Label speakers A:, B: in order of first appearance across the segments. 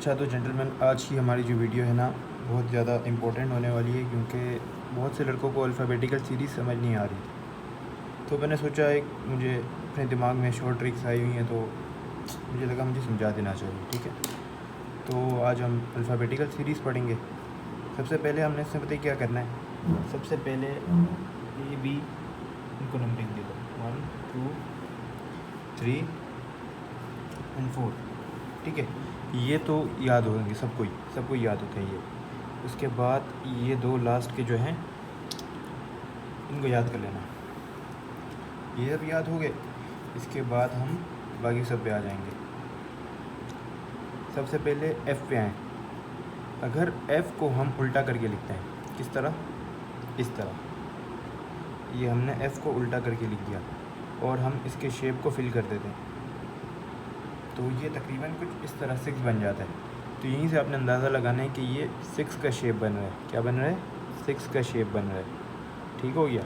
A: अच्छा तो जेंटलमैन, आज की हमारी जो वीडियो है ना बहुत ज़्यादा इम्पोर्टेंट होने वाली है, क्योंकि बहुत से लड़कों को अल्फ़ाबेटिकल सीरीज़ समझ नहीं आ रही। तो मैंने सोचा एक मुझे अपने दिमाग में शॉर्ट ट्रिक्स आई हुई हैं, तो मुझे लगा मुझे समझा देना चाहिए। ठीक है, तो आज हम अल्फ़ाबेटिकल सीरीज़ पढ़ेंगे। सबसे पहले हमने इसमें पता है क्या करना है। सबसे पहले ए बी इनको नंबरिंग दे दो, 1 2 3 एंड 4। ठीक है, ये तो याद होंगे सबको याद होते हैं ये। उसके बाद ये दो लास्ट के जो हैं इनको याद कर लेना, ये अब याद हो गए। इसके बाद हम बाकी सब पे आ जाएंगे। सबसे पहले F पे आएँ। अगर F को हम उल्टा करके लिखते हैं, किस तरह, इस तरह, ये हमने F को उल्टा करके लिख दिया और हम इसके शेप को फिल कर देते हैं, तो ये तकरीबन कुछ इस तरह 6 बन जाता है। तो यहीं से आपने अंदाज़ा लगाना है कि ये 6 का शेप बन रहा है। क्या बन रहा है? 6 का शेप बन रहा है। ठीक हो गया।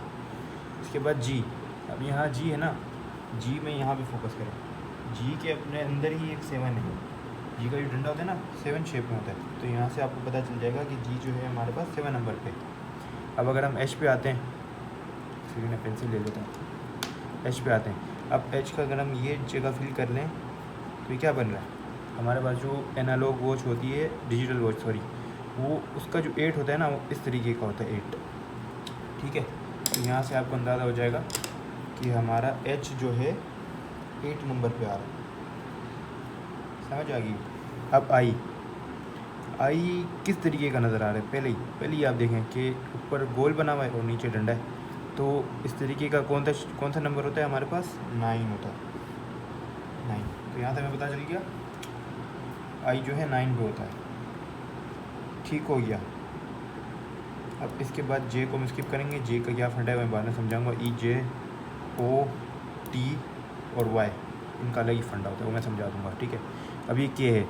A: इसके बाद G। अब यहाँ G है ना, G में यहाँ पे फोकस करें। G के अपने अंदर ही एक 7 है। G का जो डंडा होता है ना 7 शेप में होता है, तो यहाँ से आपको पता चल जाएगा कि G जो है हमारे पास 7 नंबर पे। अब अगर हम H पे आते हैं, फिर मैं पेंसिल ले लेता हूँ। H पे आते हैं। अब H का अगर हम ये जगह फिल कर लें तो ये क्या बन रहा है हमारे पास? जो एनालॉग वॉच होती है, डिजिटल वॉच सॉरी, वो उसका जो 8 होता है ना, वो इस तरीके का होता है 8। ठीक है, तो यहाँ से आपको अंदाज़ा हो जाएगा कि हमारा H जो है 8 नंबर पे आ रहा है। समझ आ गई? अब I किस तरीके का नज़र आ रहा है? पहले ही आप देखें कि ऊपर गोल बना हुआ है और नीचे डंडा है। तो इस तरीके का कौन सा नंबर होता है हमारे पास? 9 होता है, 9। तो यहाँ से हमें पता चल गया I जो है 9 पे होता है। ठीक हो गया। अब इसके बाद J को हम स्किप करेंगे। J का क्या फंडा है मैं बाद में समझाऊंगा। E J O T और Y, इनका अलग ही फंडा होता है, वो मैं समझा दूंगा। ठीक है, अब ये K है।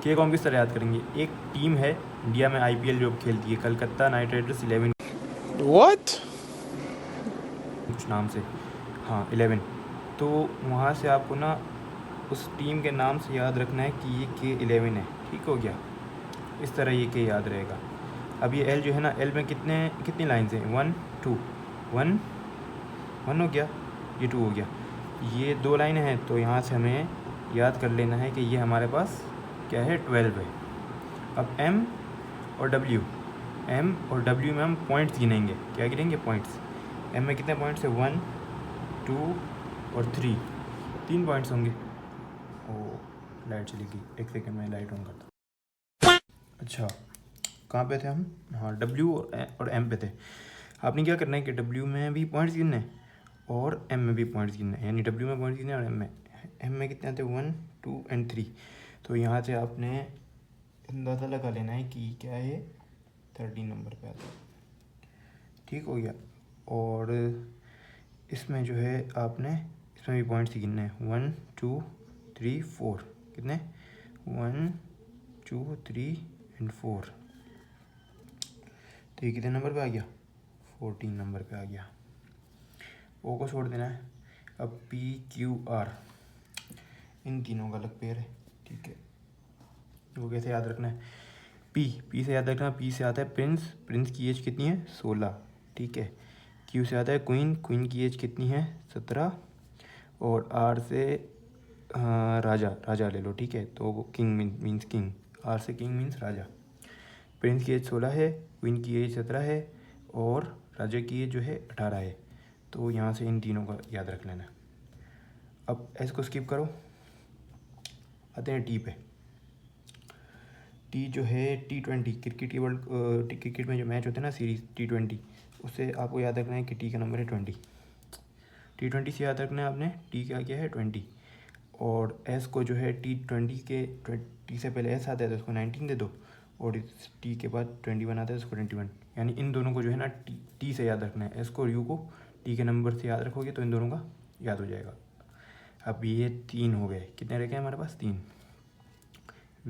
A: K को हम किस तरह याद करेंगे? एक टीम है इंडिया में IPL जो खेलती है, कलकत्ता नाइट राइडर्स 11
B: What?
A: कुछ नाम से, हाँ 11। तो वहाँ से आपको ना उस टीम के नाम से याद रखना है कि ये K11 है। ठीक हो गया, इस तरह ये K याद रहेगा। अब ये L जो है ना, L में कितनी लाइन्स हैं? 1 2 1 1 हो गया, ये 2 हो गया, ये 2 लाइनें हैं। तो यहाँ से हमें याद कर लेना है कि ये हमारे पास क्या है? 12 है। अब M और W में हम पॉइंट्स गिनेंगे। क्या गिनेंगे? पॉइंट्स। M में कितने पॉइंट्स है? 1 2 और 3, 3 पॉइंट्स होंगे। ओ लाइट चली गई, एक सेकंड में लाइट ऑन करता। अच्छा, कहाँ पे थे हम? हाँ, W और M पे थे। आपने क्या करना है कि W में भी पॉइंट्स गिनने हैं और M में भी पॉइंट्स गिनने हैं, यानी W में पॉइंट्स गिनने और M में कितने आते हैं? 1 2 एंड 3। तो यहाँ से आपने अंदाज़ा लगा लेना है कि क्या है, 13 नंबर पे आता है। ठीक हो गया। और इसमें जो है आपने इसमें भी पॉइंट्स गिनने हैं, 1 2 3 4। कितने? 1 2 3 एंड 4। तो ये कितने नंबर पे आ गया? 14 नंबर पे आ गया। ओ को छोड़ देना है। अब P Q R, इन तीनों का अलग पेयर है। ठीक है, वो कैसे याद रखना है? P से याद रखना। P से आता है प्रिंस की एज कितनी है? 16। ठीक है। Q से आता है क्वीन की एज कितनी है? 17। और R से राजा ले लो। ठीक है, तो किंग मीन्स किंग, R से किंग मीन्स राजा। प्रिंस की एज 16 है, क्वीन की एज 17 है और राजा की एज जो है 18 है। तो यहाँ से इन तीनों का याद रख लेना। अब S को स्किप करो, आते हैं T पे। T जो है T20, क्रिकेट में जो मैच होते हैं ना, सीरीज़ T20, उससे आपको याद रखना है कि T का नंबर है 20। T20 से याद रखना है आपने T का क्या है? 20। और S को जो है T20 के T से पहले S आता है तो उसको 19 दे दो, और इस T के बाद 21 आता है तो उसको 21। यानी इन दोनों को जो है ना T से याद रखना है। S को और U को T के नंबर से याद रखोगे तो इन दोनों का याद हो जाएगा। अब ये 3 हो गए, कितने रह गए हमारे पास? 3।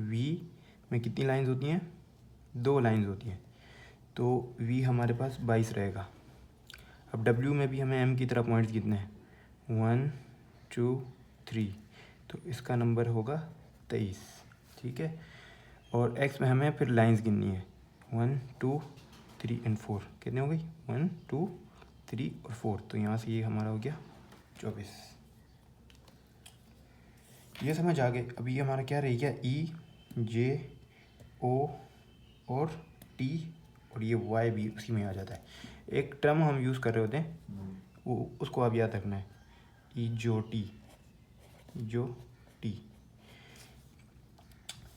A: V में कितनी लाइंस होती हैं? 2 लाइंस होती हैं, तो V हमारे पास 22 रहेगा। अब W में भी हमें M की तरह पॉइंट्स कितने हैं? 1 2 3, तो इसका नंबर होगा 23। ठीक है। और एक्स में हमें फिर लाइंस गिननी है, 1 2 3 और 4, कितने हो गई 1 2 3 और 4। तो यहाँ से ये हमारा हो गया 24। ये समझ आ गए। अभी ये हमारा क्या रह गया, ई जे ओ और टी, और ये वाई भी उसी में आ जाता है। एक टर्म हम यूज़ कर रहे होते हैं, वो उसको आप याद रखना है, ई जो टी, जो टी।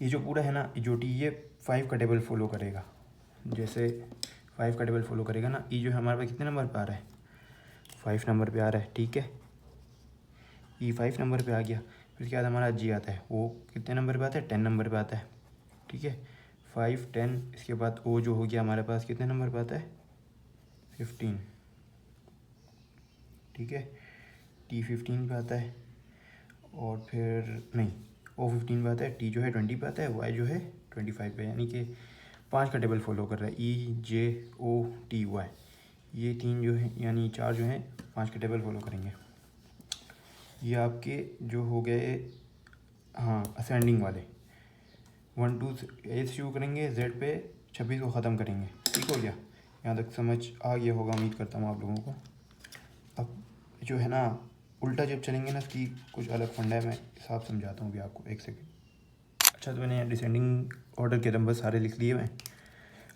A: ये जो पूरा है ना ई जो टी, ये 5 का टेबल फॉलो करेगा। जैसे 5 का टेबल फॉलो करेगा ना, ई जो है हमारे पास कितने नंबर पे आ रहा है, 5 नंबर पे आ रहा है, ठीक है। ई 5 नंबर पे आ गया। फिर उसके बाद हमारा जी आता है, वो कितने नंबर पे आता है, 10 नंबर पे आता है, ठीक है। 5 10, इसके बाद ओ जो हो गया हमारे पास कितने नंबर पे आता है, 15, ठीक है। टी 15 पे आता है, और फिर नहीं, ओ 15 पे आता है, टी जो है 20 पे आता है, वाई जो है 25 पे, यानी कि 5 का टेबल फॉलो कर रहा है, ई जे ओ टी वाई। ये 3 जो है यानी 4 जो हैं 5 का टेबल फॉलो करेंगे। ये आपके जो हो गए, हाँ, असेंडिंग वाले 1 2 ए से शुरू करेंगे, जेड पे 26 को ख़त्म करेंगे, ठीक हो गया। यहाँ तक समझ आ गया होगा, उम्मीद करता हूँ आप लोगों को। अब जो है ना उल्टा जब चलेंगे ना, इसकी कुछ अलग फंडा है, मैं हिसाब समझाता हूँ अभी आपको, एक सेकेंड। अच्छा, तो मैंने डिसेंडिंग ऑर्डर के नंबर सारे लिख लिए मैं।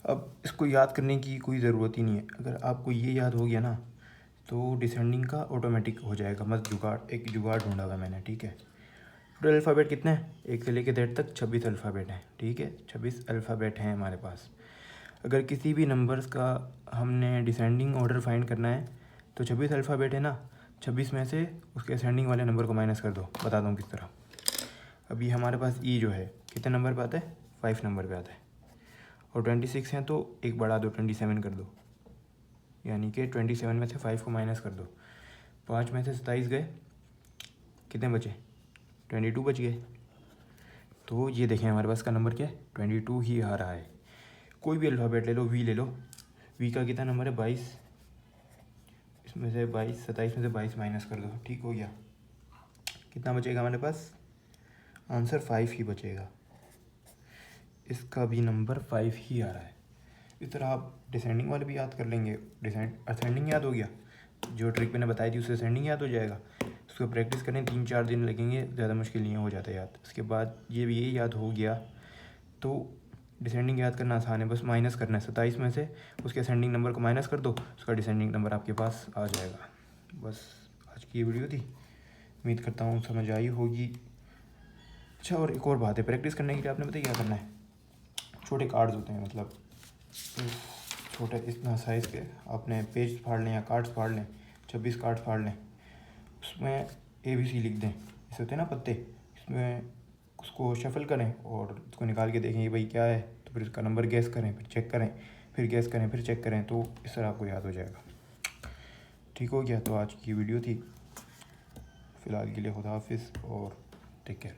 A: अब इसको याद करने की कोई ज़रूरत ही नहीं है। अगर आपको ये याद हो गया ना, तो डिसेंडिंग का ऑटोमेटिक हो जाएगा। मस्त जुगाड़, एक जुगाड़ ढूंढा हुआ मैंने, ठीक है। टोटल अल्फ़ाबेट कितने हैं, 1 से लेकर Z तक 26 अल्फ़ाबेट हैं, ठीक है। 26 अल्फ़ाबेट हैं हमारे पास। अगर किसी भी नंबर्स का हमने डिसेंडिंग ऑर्डर फाइंड करना है, तो 26 अल्फ़ाबेट है ना, 26 में से उसके असेंडिंग वाले नंबर को माइनस कर दो। बताता हूँ किस तरह। अभी हमारे पास ई जो है कितने नंबर पे आता है, 5 नंबर पे आता है, और 26 हैं तो एक बढ़ा दो, 27 कर दो, यानी कि 27 में से 5 को माइनस कर दो। 5 में से 27 गए, कितने बचे, 22 बच गए। तो ये देखें हमारे पास का नंबर क्या है, 22 ही आ रहा है। कोई भी अल्फ़ाबेट ले लो, वी ले लो, वी का कितना नंबर है, 22। इसमें से 22, 27 में से 22 माइनस कर दो, ठीक हो गया। कितना बचेगा हमारे पास, आंसर 5 ही बचेगा। इसका भी नंबर 5 ही आ रहा है। इस तरह आप डिसेंडिंग वाले भी याद कर लेंगे। असेंडिंग याद हो गया, जो ट्रिक मैंने बताई थी उससे असेंडिंग याद हो जाएगा। उसको प्रैक्टिस करें, 3-4 दिन लगेंगे, ज़्यादा मुश्किल नहीं हो जाता याद। उसके बाद ये भी याद हो गया तो डिसेंडिंग याद करना आसान है, बस माइनस करना है। 27 में से उसके असेंडिंग नंबर को माइनस कर दो, उसका डिसेंडिंग नंबर आपके पास आ जाएगा। बस आज की ये वीडियो थी, उम्मीद करता हूँ समझ आई होगी। अच्छा, और एक और बात है, प्रैक्टिस करने के लिए आपने बताया क्या करना है, छोटे कार्ड्स होते हैं, मतलब छोटे इतना साइज़ के, आपने पेज फाड़ लें या कार्ड्स फाड़ लें, 26 कार्ड्स फाड़ लें, उसमें ABC लिख दें। जैसे होते हैं ना पत्ते, इसमें उसको शफल करें और उसको निकाल के देखें कि भाई क्या है, तो फिर उसका नंबर गैस करें, फिर चेक करें, फिर गैस करें, फिर चेक करें, तो इस तरह आपको याद हो जाएगा। ठीक हो गया। तो आज की वीडियो थी, फ़िलहाल के लिए खुदा हाफिज़ और टेक केयर।